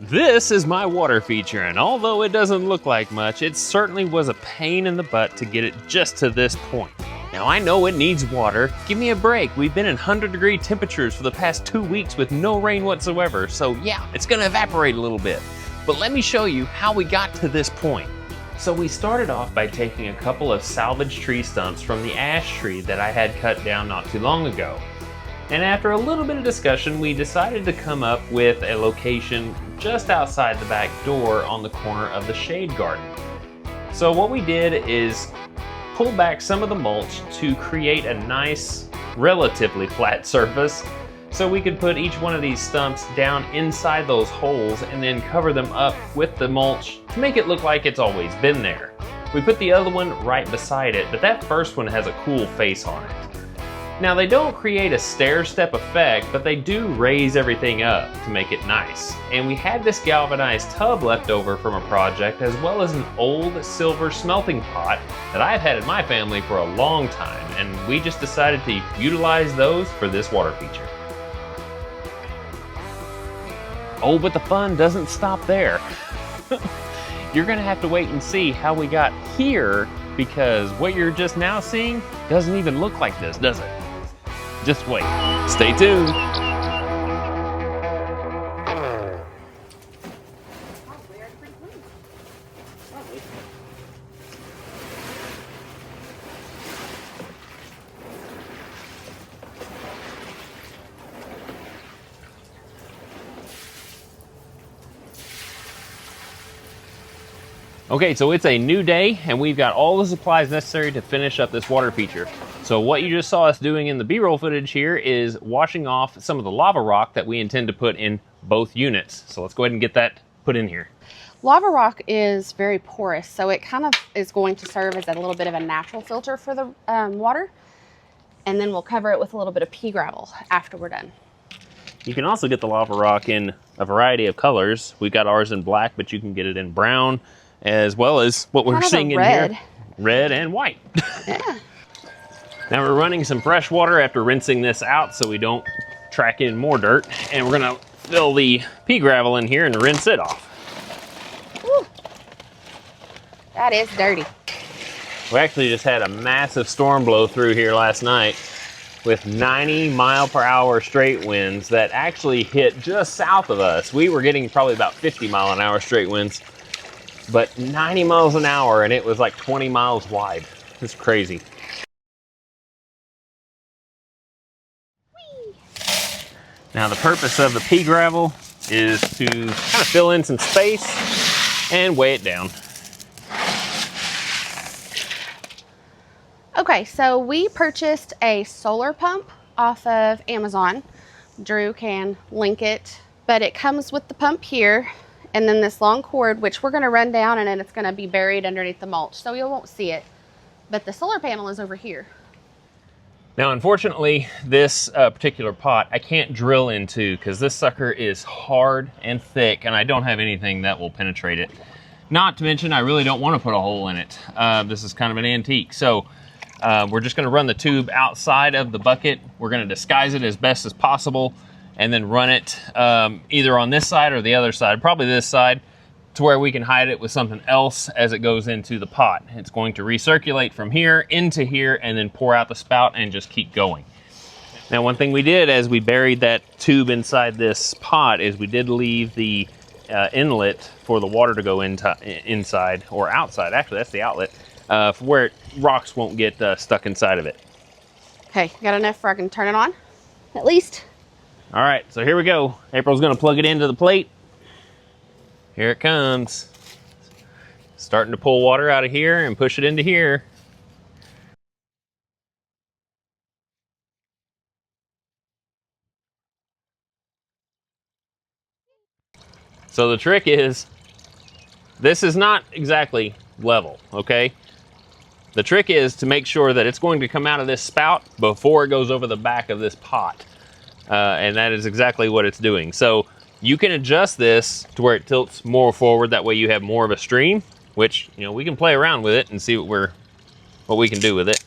This is my water feature, and although it doesn't look like much, it certainly was a pain in the butt to get it just to this point. Now I know it needs water. Give me a break. We've been in 100-degree temperatures for the past 2 weeks with no rain whatsoever, so yeah, it's gonna evaporate a little bit. But let me show you how we got to this point. So we started off by taking a couple of salvage tree stumps from the ash tree that I had cut down not too long ago. And after a little bit of discussion, we decided to come up with a location just outside the back door on the corner of the shade garden. So what we did is pull back some of the mulch to create a nice, relatively flat surface so we could put each one of these stumps down inside those holes and then cover them up with the mulch to make it look like it's always been there. We put the other one right beside it, but that first one has a cool face on it. Now they don't create a stair-step effect, but they do raise everything up to make it nice. And we had this galvanized tub left over from a project, as well as an old silver smelting pot that I've had in my family for a long time, and we just decided to utilize those for this water feature. Oh, but the fun doesn't stop there. You're gonna have to wait and see how we got here, because what you're just now seeing doesn't even look like this, does it? Just wait. Stay tuned. Okay, so it's a new day and we've got all the supplies necessary to finish up this water feature. So what you just saw us doing in the B-roll footage here is washing off some of the lava rock that we intend to put in both units. So let's go ahead and get that put in here. Lava rock is very porous, so it kind of is going to serve as a little bit of a natural filter for the water. And then we'll cover it with a little bit of pea gravel after we're done. You can also get the lava rock in a variety of colors. We've got ours in black, but you can get it in brown, as well as what we're seeing in here, red and white. Yeah. Now we're running some fresh water after rinsing this out so we don't track in more dirt, and we're gonna fill the pea gravel in here and rinse it off. Woo. That is dirty. We actually just had a massive storm blow through here last night with 90-mile-per-hour straight winds that actually hit just south of us. We were getting probably about 50-mile-an-hour straight winds, but 90 miles an hour, and it was like 20 miles wide. It's crazy. Whee! Now the purpose of the pea gravel is to kind of fill in some space and weigh it down. Okay, so we purchased a solar pump off of Amazon. Drew can link it, but it comes with the pump here and then this long cord, which we're gonna run down and then it's gonna be buried underneath the mulch, so you won't see it. But the solar panel is over here. Now, unfortunately, this particular pot I can't drill into because this sucker is hard and thick and I don't have anything that will penetrate it. Not to mention, I really don't want to put a hole in it. This is kind of an antique. So we're just gonna run the tube outside of the bucket. We're gonna disguise it as best as possible and then run it either on this side or the other side, probably this side, to where we can hide it with something else as it goes into the pot. It's going to recirculate from here into here and then pour out the spout and just keep going. Now, one thing we did as we buried that tube inside this pot is we did leave the inlet for the water to go inside or outside. Actually, that's the outlet, for where rocks won't get stuck inside of it. Okay, got enough where I can turn it on, at least. All right, so here we go. April's gonna plug it into the plate. Here it comes. Starting to pull water out of here and push it into here. So the trick is, this is not exactly level, okay? The trick is to make sure that it's going to come out of this spout before it goes over the back of this pot. And that is exactly what it's doing. So you can adjust this to where it tilts more forward. That way you have more of a stream, which, you know, we can play around with it and see what we can do with it.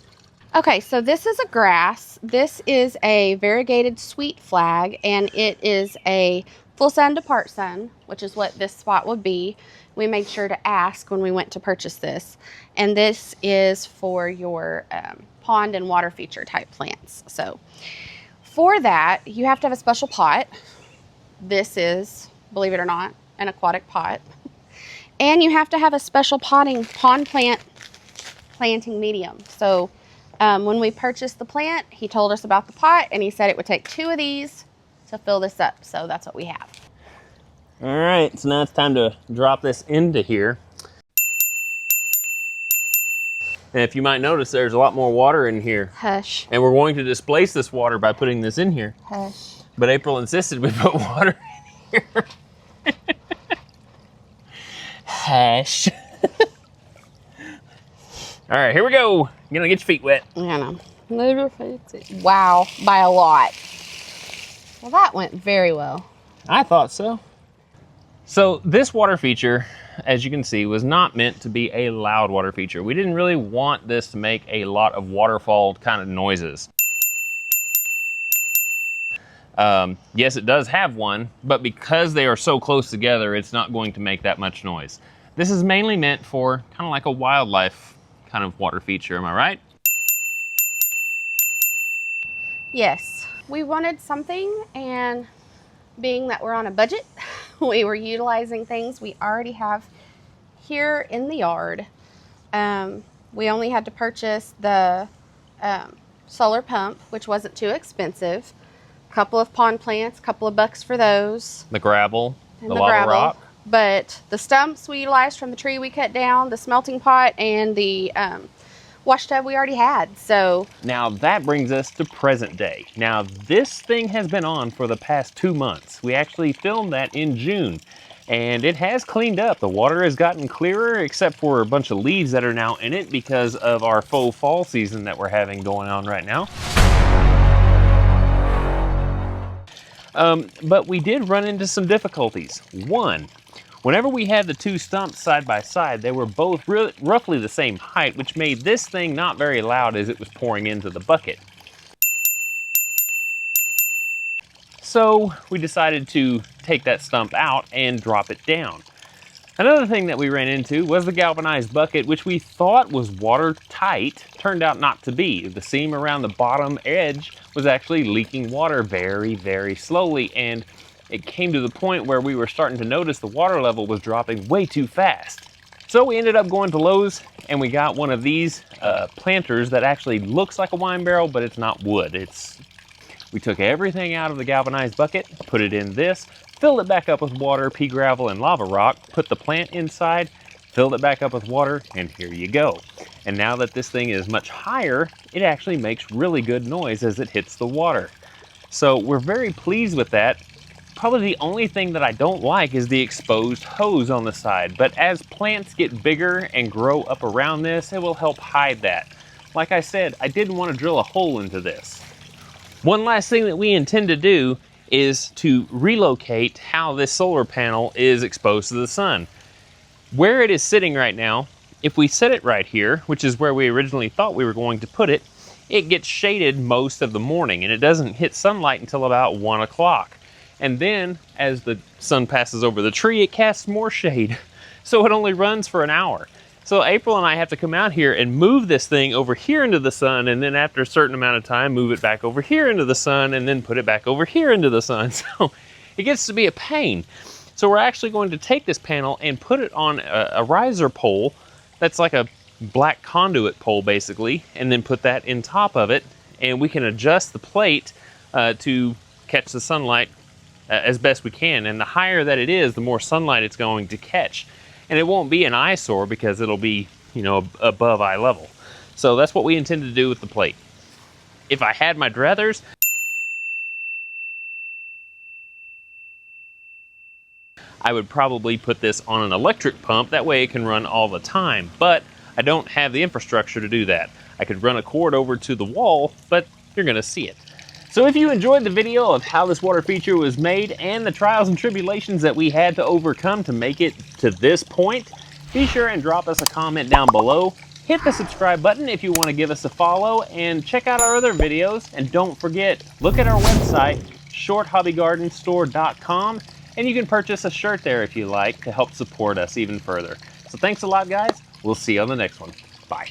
Okay, so this is a grass. This is a variegated sweet flag, and it is a full sun to part sun, which is what this spot would be. We made sure to ask when we went to purchase this. And this is for your pond and water feature type plants. So for that, you have to have a special pot. This is, believe it or not, an aquatic pot. And you have to have a special pond planting medium. So when we purchased the plant, he told us about the pot, and he said it would take 2 of these to fill this up. So that's what we have. All right, so now it's time to drop this into here. And if you might notice, there's a lot more water in here. Hush. And we're going to displace this water by putting this in here. Hush. But April insisted we put water in here. Hush. All right, here we go. You're gonna get your feet wet. I know. Wow, by a lot. Well, that went very well. I thought so. So this water feature, as you can see, was not meant to be a loud water feature. We didn't really want this to make a lot of waterfall kind of noises. Yes, it does have one, but because they are so close together, it's not going to make that much noise. This is mainly meant for kind of like a wildlife kind of water feature, am I right? Yes, we wanted something, and being that we're on a budget, we were utilizing things we already have here in the yard. We only had to purchase the solar pump, which wasn't too expensive. A couple of pond plants, a couple of bucks for those. The gravel, And the lava rock. But the stumps we utilized from the tree we cut down, the smelting pot, and the wash tub we already had. So now that brings us to present day. Now this thing has been on for the past 2 months. We actually filmed that in June, and it has cleaned up. The water has gotten clearer, except for a bunch of leaves that are now in it because of our faux fall season that we're having going on right now. But we did run into some difficulties. One, whenever we had the 2 stumps side by side, they were both roughly the same height, which made this thing not very loud as it was pouring into the bucket. So we decided to take that stump out and drop it down. Another thing that we ran into was the galvanized bucket, which we thought was watertight, turned out not to be. The seam around the bottom edge was actually leaking water very, very slowly, and it came to the point where we were starting to notice the water level was dropping way too fast. So we ended up going to Lowe's, and we got one of these planters that actually looks like a wine barrel, but it's not wood. We took everything out of the galvanized bucket, put it in this, filled it back up with water, pea gravel, and lava rock, put the plant inside, filled it back up with water, and here you go. And now that this thing is much higher, it actually makes really good noise as it hits the water. So we're very pleased with that. Probably the only thing that I don't like is the exposed hose on the side, but as plants get bigger and grow up around this, it will help hide that. Like I said, I didn't want to drill a hole into this. One last thing that we intend to do is to relocate how this solar panel is exposed to the sun. Where it is sitting right now, if we set it right here, which is where we originally thought we were going to put it, it gets shaded most of the morning, and it doesn't hit sunlight until about 1 o'clock. And then, as the sun passes over the tree, it casts more shade. So it only runs for an hour. So April and I have to come out here and move this thing over here into the sun, and then after a certain amount of time, move it back over here into the sun, and then put it back over here into the sun. So it gets to be a pain. So we're actually going to take this panel and put it on a riser pole that's like a black conduit pole basically, and then put that in top of it, and we can adjust the plate to catch the sunlight as best we can. And the higher that it is, the more sunlight it's going to catch. And it won't be an eyesore because it'll be, above eye level. So that's what we intend to do with the plate. If I had my druthers, I would probably put this on an electric pump. That way it can run all the time. But I don't have the infrastructure to do that. I could run a cord over to the wall, but you're gonna see it. So if you enjoyed the video of how this water feature was made and the trials and tribulations that we had to overcome to make it to this point, be sure and drop us a comment down below. Hit the subscribe button if you want to give us a follow, and check out our other videos. And don't forget, look at our website, shorthobbygardenstore.com, and you can purchase a shirt there if you like to help support us even further. So thanks a lot, guys. We'll see you on the next one. Bye.